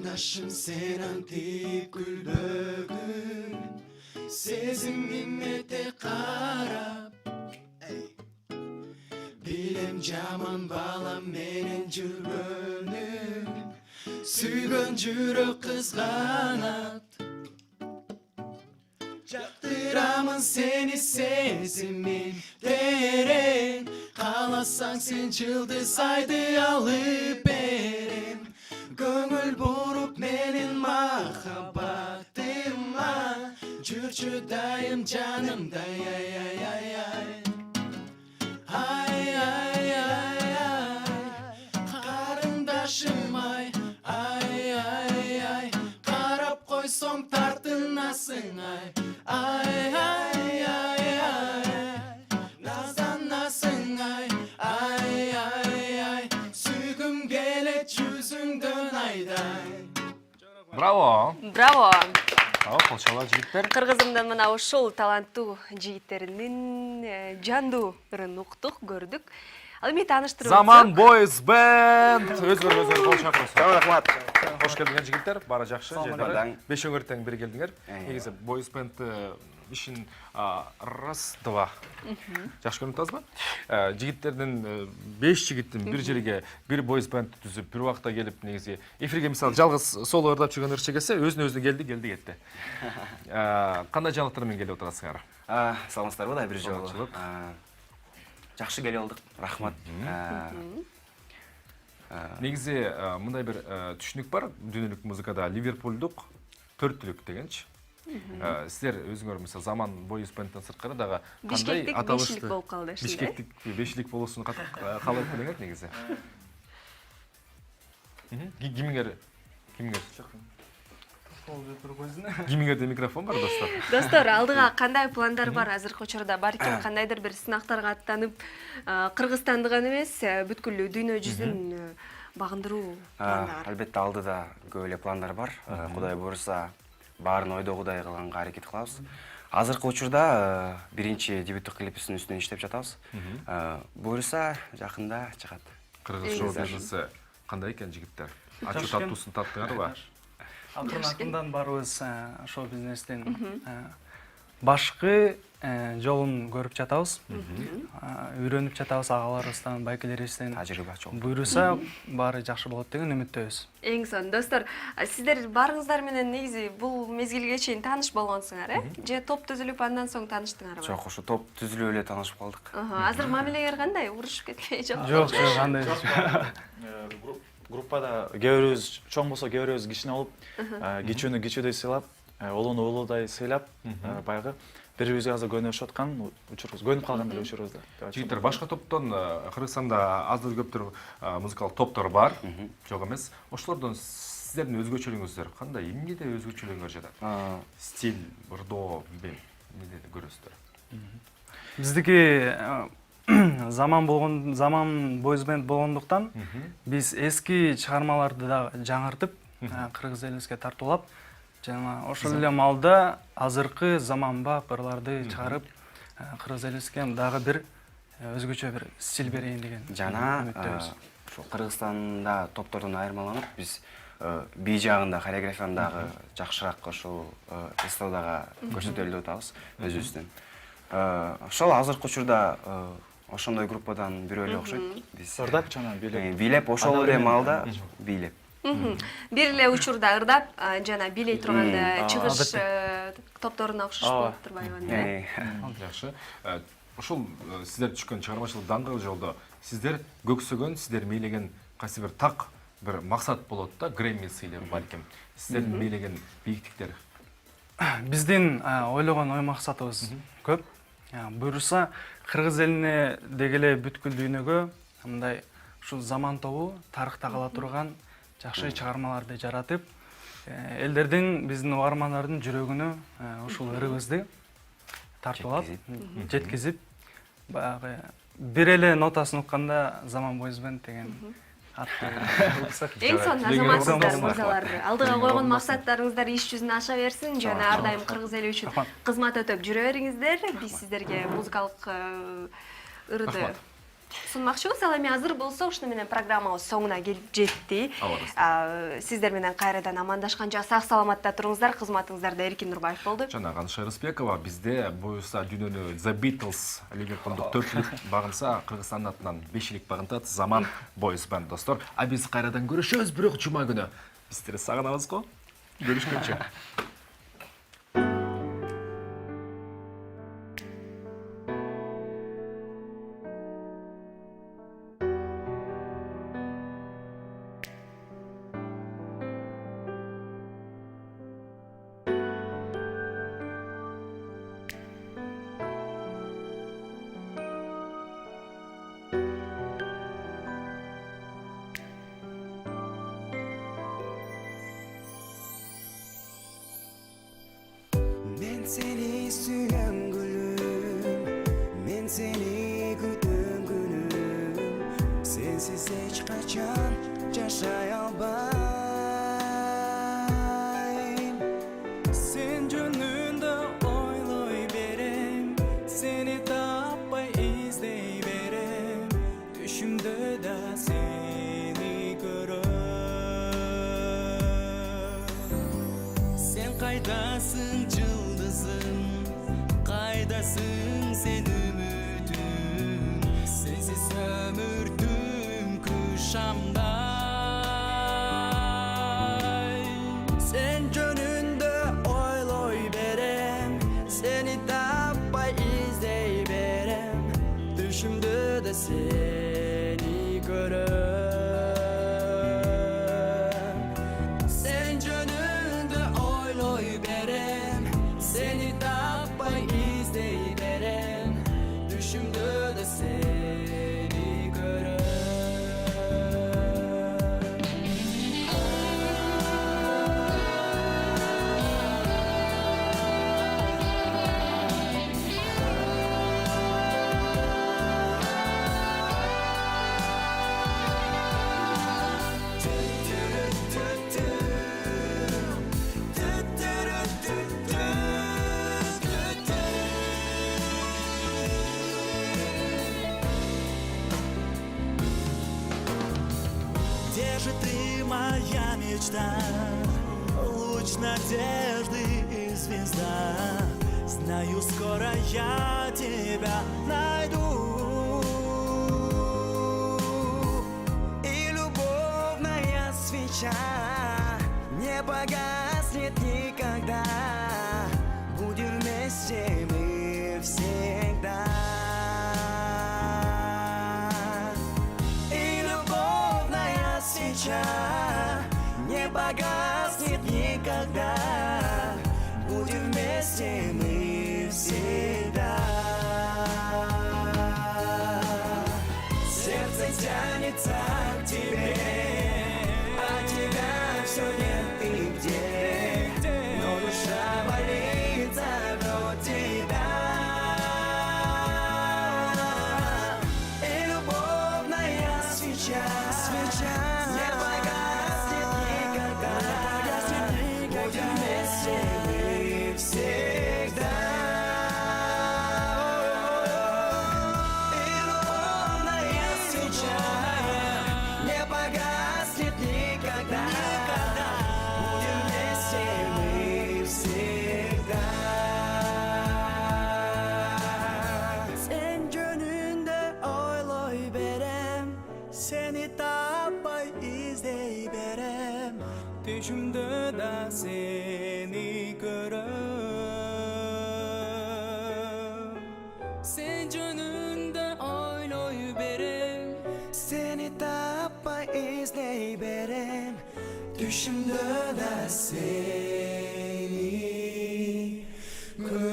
Karındaşım sen antik gül bögün Sezim nimmete karap Bilem jaman balam menen жүргөнүм Сүйгөн жүрөк кызганат Жактырамын сени сезимим терең Кааласаң сен жылдыз айды алып берем Көңүл буруп менин махаббатыма Жүрчү дайым жанымдай Карындашым ай Карап койсоң тартынасың ай Назданасың ай Сүйгүм келет жүзүңдөн айдай Браво! Браво! Колчала жигиттер. Кыргызымдан мына ушул таланттуу жигиттеринин жандуу ырын уктук, көрдүк. Ал эми тааныштырып Zaman Boys Band. Өзгөр кол чакырасыз. Рахмат. Кош келдиңер жигиттер. Бара жакшы. Саламат. Беш өңөр тең бир келдиңер. Негизи Boys Band ишин раз, два. Жакшы көрүнүп атасызбы? Жигиттердин 5 жигиттин бир жерге бир Boys Band түзүп, бир убакта келип негизи эфирге мисалы жалгыз соло ырдап жүргөн ырчы келсе, өзүнө келди кетти. Кандай жаңылыктар менен келип отурасыңар? Саламатсыздарбы да бир жолу. Жакшы келип алдык. Рахмат. Негизи мындай бир түшүнүк бар дүйнөлүк музыкада Ливерпулдук 4 түлүк дегенчи. Силер өзүңөр мисалы Zaman Boys Band'дан сырткары дагы кандай аталыштуу бешилик болуп калды. Бишкектик бешилик болуусун каалайт белеңер негизи. Кимиңерде микрофон бар, достор? Достор, алдыга кандай пландар бар азыркы учурда? Балким кандайдыр бир сынактарга аттанып, Кыргызстанды гана эмес, бүткүл дүйнө жүзүн багындыруу пландар бар. Албетте алдыда көп эле пландар бар. Кудай буйруса, баарын ойдогудай кылганга аракет кылабыз. Азыркы учурда биринчи дебюттук клипибиздин үстүнөн иштеп жатабыз. Буйруса, жакында чыгат. Кыргыз шоу бизнеси кандай экен жигиттер? Ачуу таттуусун таттыңарбы? Акырын барыбыз шоу бизнестен башкы жолун көрүп жатабыз. Үйрөнүп жатабыз агаларыбыздан, байкелерибизден. Тажрыйба чоң. Буйруса, баары жакшы болот деген үмүттөбүз. Эң сонун достор, сиздер барыңыздар менен негизи бул мезгилге чейин тааныш болгонсуңар, же топ түзүлүп андан соң тааныштыңарбы? Жок, ошо топ түзүлүп эле таанышып калдык. Азыр мамилеңер кандай? Урушуп кетпей жок? Жок, андай. Группада кээ чоң болсо кээ бирөөбүз кичине болуп, кичүүнү кичүүдөй сыйлап, улууну улуудай сыйлап, баягы бири-бирибизге азыр көнүшүп аткан учурубуз, көнүп калган эле учурубузда. Жигиттер, башка топтон Кыргызстанда аздыр көптүр музыкалык топтор бар, жок эмес. Ошолордон сиздердин өзгөчөлүгүңүздөр кандай? Эмнеде өзгөчөлүгүңөр жатат? Стиль, ырдоо, эмнеде көрөсүздөр? Биздики Zaman Boys Band болгондуктан биз эски чыгармаларды да жаңыртып, кыргыз элибизге тартуулап, жана ошол эле маалда азыркы заманбап ырларды чыгарып, кыргыз элибизге дагы бир өзгөчө бир стиль берейин деген. Жана ошо Кыргызстанда топтордон айырмаланып, биз бий жагында, хореографияндагы жакшыраак ошол эстрадага көрсөтөлү деп атабыз өзүбүздөн. Ошол азыркы учурда ошондой группадан бирөө эле окшойт. Биз Ырдап жана бийлеп ошол эле маалда бийлеп. Бир эле учурда ырдап, жана бийлей турганда чыгыш топторуна окшош болуп турбайбы? Жакшы. Ошол сиздер түшкөн чыгармачылык даңгыл жолдо сиздер көксөгөн, сиздер мейлеген кайсы бир так бир максат болот да, Грэмми сыйлар балким. Сиздердин мейлеген бийиктиктер. Биздин ойлогон ой максатыбыз көп. Буйруса, кыргыз элине деги эле бүткүл дүйнөгө мындай ушул заман тобу тарыхта кала турган жакшы чыгармаларды жаратып, элдердин, биздин угармандардын жүрөгүнө ушул ырыбызды тартып алып, жеткизип, баягы бир эле нотасын укканда Zaman Boys Band деген Эң сонун азаматсыздар, мырзалар. Алдыга койгон максаттарыңыздар иш жүзүнө аша берсин жана ар дайым кыргыз эли үчүн кызмат өтөп жүрө бериңиздер. Биз сиздерге музыкалык ырды Сунмакчыбыз, ал эми азыр болсо ушуну менен программабыз соңуна келип жетти. Сиздер менен кайрадан амандашканча сак саламатта туруңуздар, кызматыңыздарда Эркин Нурбаев болду. Жана Каныша Рыспекова bizde буюрса дүйнөнү The Beatles Ливерпулдук 4-лик багынса, Кыргызстандын атынан 5-лик багынтат Заман Boys Band достор. А биз кайрадан көрүшөбүз бирок жума күнү. Биздерди сагынабыз го. Görüşкөнчө. Men seni süyen gülüm, men seni gütüm gülüm. Sensiz hiç kaçan yaşay albayım. Sen gönlünde oylay berem, seni tapay izley berem. Düşümde de seni görüm. Sen kaydasın yıldızım, kaydasın sen ümidim. Sensiz ömürdüm kuşamday. Sen gönlünde oylay berem, seni tapay izley berem. Düşümde de seni görüm. Sen gönlünde oylay berem, seni tapay izley berem. Düşümde de seni görüm. Где же ты, моя мечта, луч надежды и звезда? Знаю, скоро я тебя найду. И любовная свеча не погаснет никогда. Будем вместе мы всегда. И любовная свеча не погаснет никогда. Будем вместе мы всегда. Сердце тянется к тебе, а тебя все нет нигде. Но душа болит за тебя. И любовная свеча не погаснет никогда. Будем вместе мы всегда. И любовная свеча не погаснет никогда. Будем вместе мы всегда. Sen gönlünde oylay berem, seni tapay izley berem. Düşümde de seni görüm. Sen gönlünde oylay berem, seni tapay izley berem. Düşümde de seni görüm.